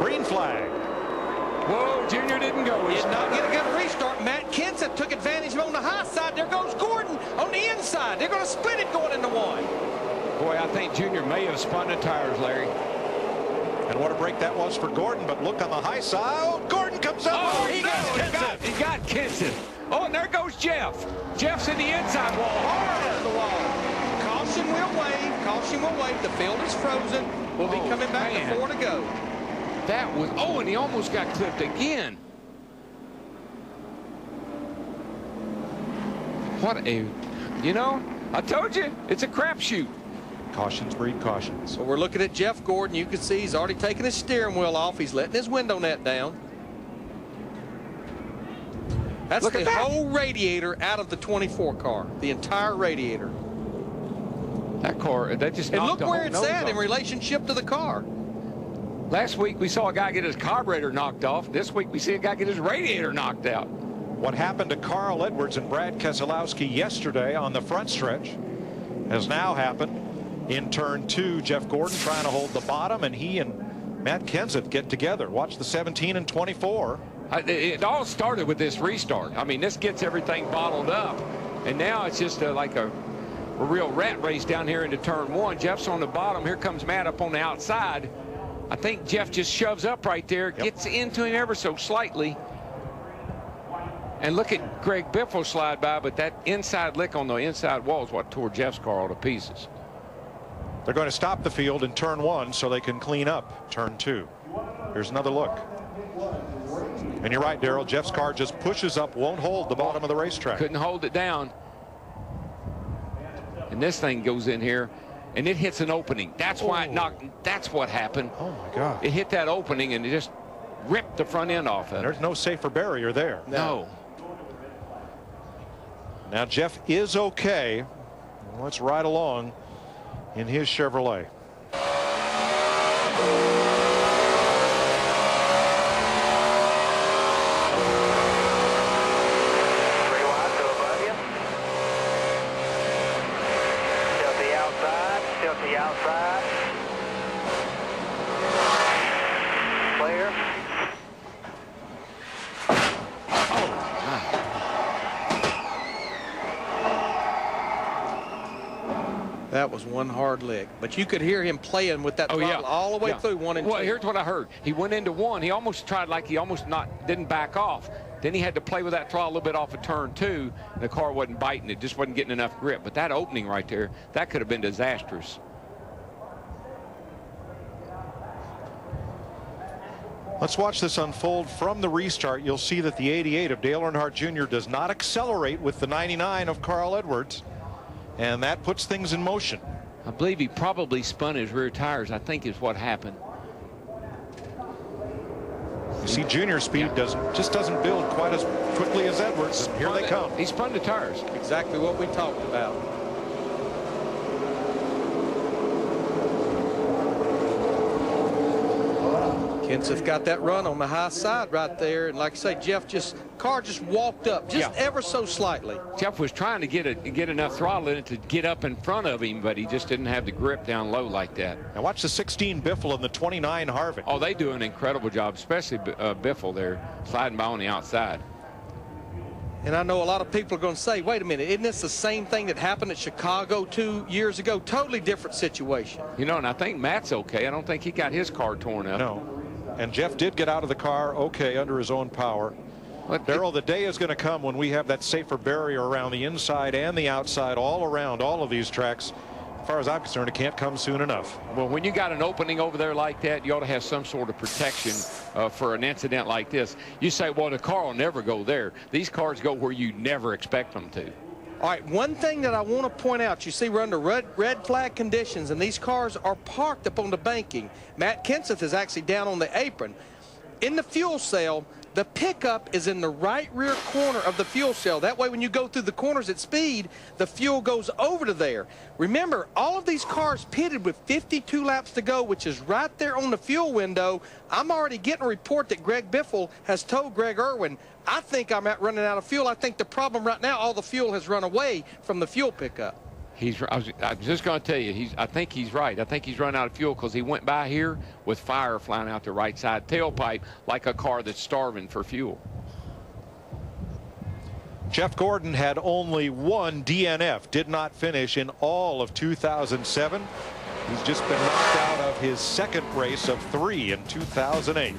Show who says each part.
Speaker 1: Green flag.
Speaker 2: Whoa, Junior didn't go.
Speaker 3: Did not get a good restart. Matt Kenseth took advantage of him on the high side. There goes Gordon on the inside. They're going to split it going into one.
Speaker 2: Boy, I think Junior may have spun the tires, Larry.
Speaker 1: And what a break that was for Gordon. But look on the high side. Oh, Gordon comes up.
Speaker 2: Oh, he got Kenseth. Oh, and there goes Jeff. Jeff's in the inside wall.
Speaker 3: Hard on the wall. Caution will wave. Caution will wave. The field is frozen. We'll be coming back to 4 to go.
Speaker 2: That was, oh, and he almost got clipped again. What a, you know, I told you, it's a crapshoot.
Speaker 1: Cautions breed cautions.
Speaker 3: So we're looking at Jeff Gordon. You can see he's already taken his steering wheel off. He's letting his window net down. That's the whole radiator out of the 24 car. The entire radiator.
Speaker 2: That car, that just knocked the whole nose off.
Speaker 3: And look where it's at in relationship to the car.
Speaker 2: Last week we saw a guy get his carburetor knocked off. This week we see a guy get his radiator knocked out.
Speaker 1: What happened to Carl Edwards and Brad Keselowski yesterday on the front stretch has now happened in turn 2. Jeff Gordon trying to hold the bottom, and he and Matt Kenseth get together. Watch the 17 and 24.
Speaker 2: It all started with this restart. I mean, this gets everything bottled up, and now it's just like a real rat race down here into turn 1. Jeff's on the bottom. Here comes Matt up on the outside. I think Jeff just shoves up right there, gets into him ever so slightly. And look at Greg Biffle slide by, but that inside lick on the inside wall is what tore Jeff's car all to pieces.
Speaker 1: They're going to stop the field in turn 1 so they can clean up turn 2. Here's another look. And you're right, Darrell. Jeff's car just pushes up, won't hold the bottom of the racetrack.
Speaker 2: Couldn't hold it down. And this thing goes in here, and it hits an opening. That's why it knocked. That's what happened.
Speaker 1: Oh, my God.
Speaker 2: It hit that opening, and it just ripped the front end off of it.
Speaker 1: There's no safer barrier there.
Speaker 2: No.
Speaker 1: Now, Jeff is okay. Let's ride along in his Chevrolet.
Speaker 4: Outside. Clear.
Speaker 3: That was one hard lick, but you could hear him playing with that throttle all the way through 1 and 2.
Speaker 2: Well, here's what I heard. He went into 1. He almost tried, like he almost didn't back off. Then he had to play with that throttle a little bit off of turn 2. And the car wasn't biting. It just wasn't getting enough grip. But that opening right there, that could have been disastrous.
Speaker 1: Let's watch this unfold from the restart. You'll see that the 88 of Dale Earnhardt Jr. does not accelerate with the 99 of Carl Edwards, and that puts things in motion.
Speaker 2: I believe he probably spun his rear tires, I think is what happened.
Speaker 1: You see, Junior speed just doesn't build quite as quickly as Edwards. Here they come.
Speaker 2: He spun the tires.
Speaker 3: Exactly what we talked about. Kenseth got that run on the high side right there, and like I say, Jeff car just walked up ever so slightly.
Speaker 2: Jeff was trying to get enough throttle in it to get up in front of him, but he just didn't have the grip down low like that.
Speaker 1: Now watch the 16 Biffle and the 29 Harvick.
Speaker 2: Oh, they do an incredible job, especially Biffle there sliding by on the outside.
Speaker 3: And I know a lot of people are going to say, wait a minute, isn't this the same thing that happened at Chicago 2 years ago? Totally different situation.
Speaker 2: You know, and I think Matt's okay. I don't think he got his car torn up.
Speaker 1: No. And Jeff did get out of the car okay under his own power. Darrell, the day is going to come when we have that safer barrier around the inside and the outside all around all of these tracks. As far as I'm concerned, it can't come soon enough.
Speaker 2: Well, when you got an opening over there like that, you ought to have some sort of protection for an incident like this. You say, well, the car will never go there. These cars go where you never expect them to.
Speaker 3: All right, one thing that I want to point out, you see we're under red flag conditions, and these cars are parked up on the banking. Matt Kenseth is actually down on the apron. In the fuel cell, the pickup is in the right rear corner of the fuel cell. That way, when you go through the corners at speed, the fuel goes over to there. Remember, all of these cars pitted with 52 laps to go, which is right there on the fuel window. I'm already getting a report that Greg Biffle has told Greg Irwin, I think I'm running out of fuel. I think the problem right now, all the fuel has run away from the fuel pickup.
Speaker 2: I was just going to tell you, I think he's right. I think he's run out of fuel because he went by here with fire flying out the right side tailpipe like a car that's starving for fuel.
Speaker 1: Jeff Gordon had only one DNF, did not finish in all of 2007. He's just been knocked out of his second race of 3 in 2008.